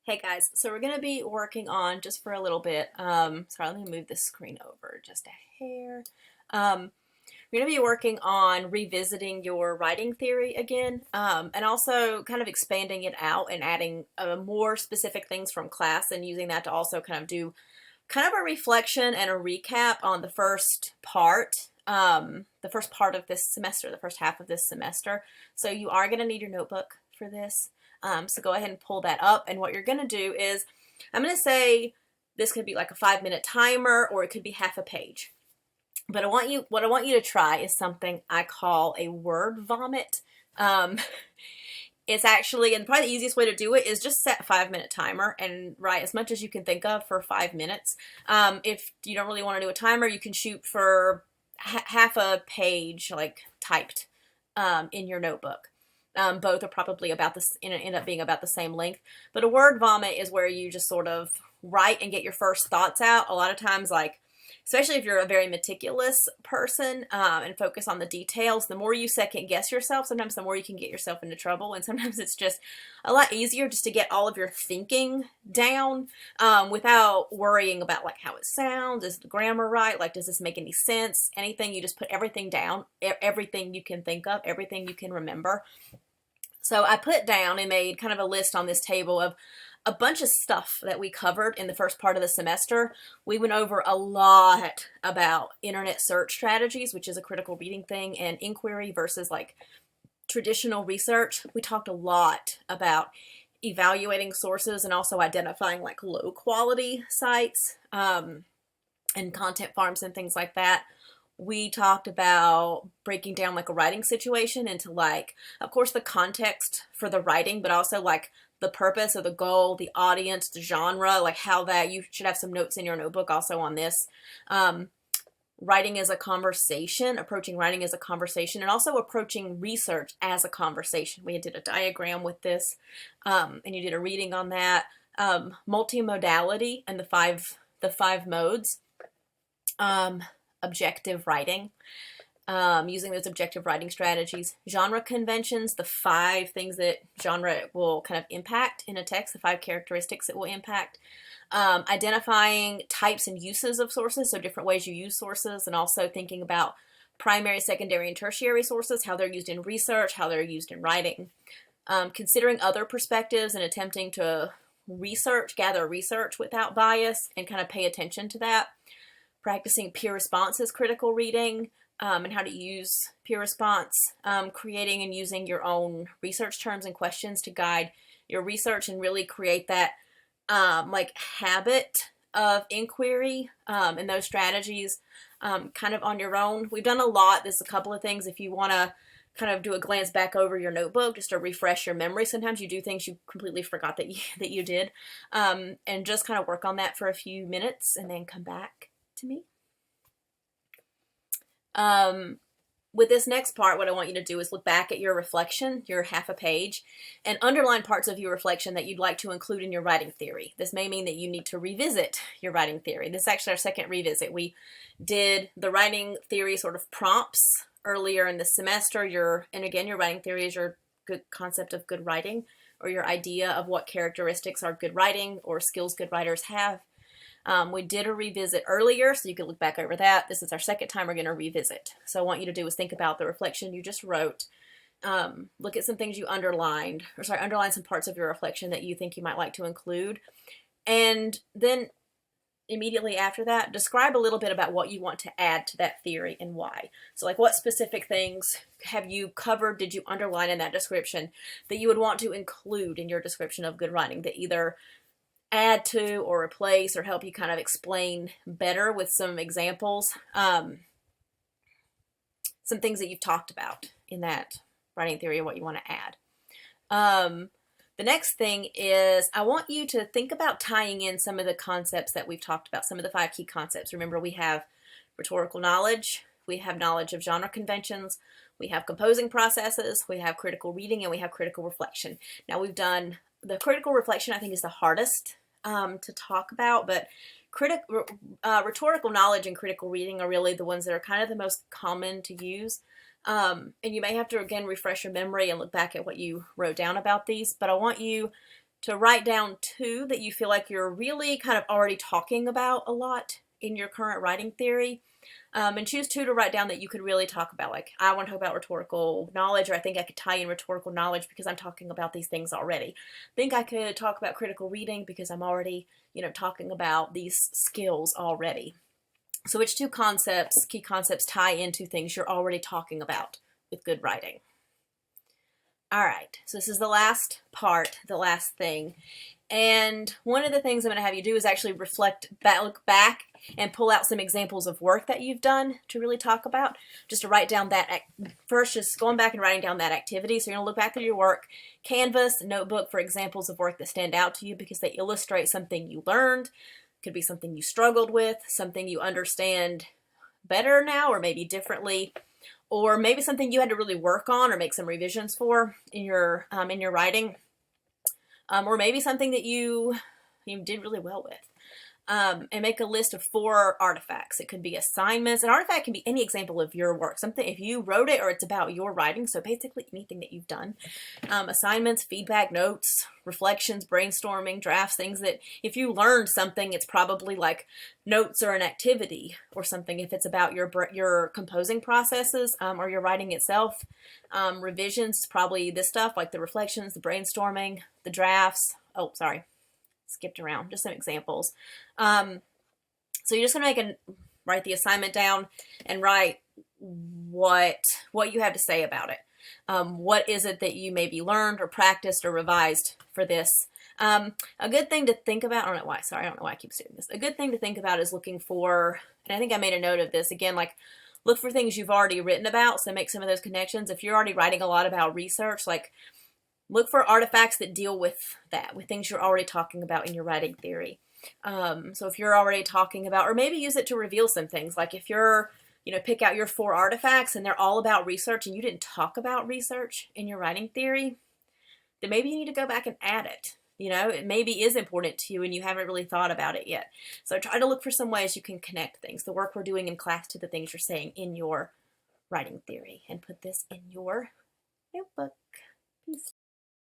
Hey guys, so we're going to be working on just for a little bit. Sorry, let me move this screen over just a hair. We're going to be working on revisiting your writing theory again, and also kind of expanding it out and adding more specific things from class and using that to also kind of do kind of a reflection and a recap on the first part of this semester, the first half of this semester. So you are going to need your notebook for this. So go ahead and pull that up. And what you're going to do is, I'm going to say this could be like a 5-minute timer, or it could be half a page. But what I want you to try is something I call a word vomit. Um, it's actually, and probably the easiest way to do it is just set a 5-minute timer and write as much as you can think of for 5 minutes. If you don't really want to do a timer, you can shoot for half a page, like typed in your notebook. Both are probably about this, end up being about the same length. But a word vomit is where you just sort of write and get your first thoughts out. A lot of times, like, especially if you're a very meticulous person and focus on the details, the more you second guess yourself, sometimes the more you can get yourself into trouble. And sometimes it's just a lot easier just to get all of your thinking down without worrying about like how it sounds, is the grammar right, like does this make any sense, anything. You just put everything down, everything you can think of, everything you can remember. So I put down and made kind of a list on this table of a bunch of stuff that we covered in the first part of the semester. We went over a lot about internet search strategies, which is a critical reading thing, and inquiry versus like traditional research. We talked a lot about evaluating sources and also identifying like low quality sites and content farms and things like that. We talked about breaking down like a writing situation into like, of course, the context for the writing, but also like the purpose or the goal, the audience, the genre, like how that you should have some notes in your notebook also on this. Writing as a conversation, approaching writing as a conversation, and also approaching research as a conversation. We did a diagram with this, and you did a reading on that. Multimodality and the five modes. Objective writing, using those objective writing strategies, genre conventions, the 5 things that genre will kind of impact in a text, the 5 characteristics it will impact, identifying types and uses of sources, so different ways you use sources, and also thinking about primary, secondary, and tertiary sources, how they're used in research, how they're used in writing, considering other perspectives and attempting to gather research without bias and kind of pay attention to that. Practicing peer response as critical reading, and how to use peer response, creating and using your own research terms and questions to guide your research and really create that like habit of inquiry and those strategies kind of on your own. We've done a lot. There's a couple of things if you want to kind of do a glance back over your notebook just to refresh your memory. Sometimes you do things you completely forgot that you did, and just kind of work on that for a few minutes and then come back to me. With this next part, what I want you to do is look back at your reflection, your half a page, and underline parts of your reflection that you'd like to include in your writing theory. This may mean that you need to revisit your writing theory. This is actually our second revisit. We did the writing theory sort of prompts earlier in the semester. And again, your writing theory is your good concept of good writing, or your idea of what characteristics are good writing or skills good writers have. We did a revisit earlier, so you can look back over that. This is our second time we're going to revisit. So I want you to do is think about the reflection you just wrote. Look at some things you underlined, underline some parts of your reflection that you think you might like to include. And then immediately after that, describe a little bit about what you want to add to that theory and why. So like what specific things have you covered, did you underline in that description that you would want to include in your description of good writing that either add to or replace or help you kind of explain better with some examples, some things that you've talked about in that writing theory of what you want to add. The next thing is I want you to think about tying in some of the concepts that we've talked about, some of the 5 key concepts. Remember, we have rhetorical knowledge, we have knowledge of genre conventions, we have composing processes, we have critical reading, and we have critical reflection. Now we've done the critical reflection, I think, is the hardest to talk about, but rhetorical knowledge and critical reading are really the ones that are kind of the most common to use. And you may have to, again, refresh your memory and look back at what you wrote down about these, but I want you to write down 2 that you feel like you're really kind of already talking about a lot in your current writing theory. And choose 2 to write down that you could really talk about. Like, I want to talk about rhetorical knowledge, or I think I could tie in rhetorical knowledge because I'm talking about these things already. I think I could talk about critical reading because I'm already, talking about these skills already. So which 2 concepts, key concepts, tie into things you're already talking about with good writing? All right, so this is the last part, the last thing. And one of the things I'm going to have you do is actually look back and pull out some examples of work that you've done to really talk about, just to write down that, first just going back and writing down that activity. So you're going to look back through your work, Canvas, notebook for examples of work that stand out to you because they illustrate something you learned. Could be something you struggled with, something you understand better now or maybe differently, or maybe something you had to really work on or make some revisions for in your writing. Or maybe something that you did really well with. And make a list of 4 artifacts. It could be assignments. An artifact can be any example of your work. Something, if you wrote it or it's about your writing, so basically anything that you've done. Assignments, feedback, notes, reflections, brainstorming, drafts, things that if you learned something, it's probably like notes or an activity or something. If it's about your composing processes or your writing itself. Revisions, probably this stuff like the reflections, the brainstorming, the drafts. Oh, sorry. Skipped around, just some examples. So you're just gonna write the assignment down and write what you have to say about it. What is it that you maybe learned or practiced or revised for this? A good thing to think about, I don't know why I keep doing this. A good thing to think about is looking for, and I think I made a note of this again, like look for things you've already written about, so make some of those connections. If you're already writing a lot about research, like look for artifacts that deal with that, with things you're already talking about in your writing theory. So if you're already talking about, or maybe use it to reveal some things, like if you're, pick out your 4 artifacts and they're all about research and you didn't talk about research in your writing theory, then maybe you need to go back and add it. It maybe is important to you and you haven't really thought about it yet. So try to look for some ways you can connect things, the work we're doing in class to the things you're saying in your writing theory, and put this in your notebook. Peace.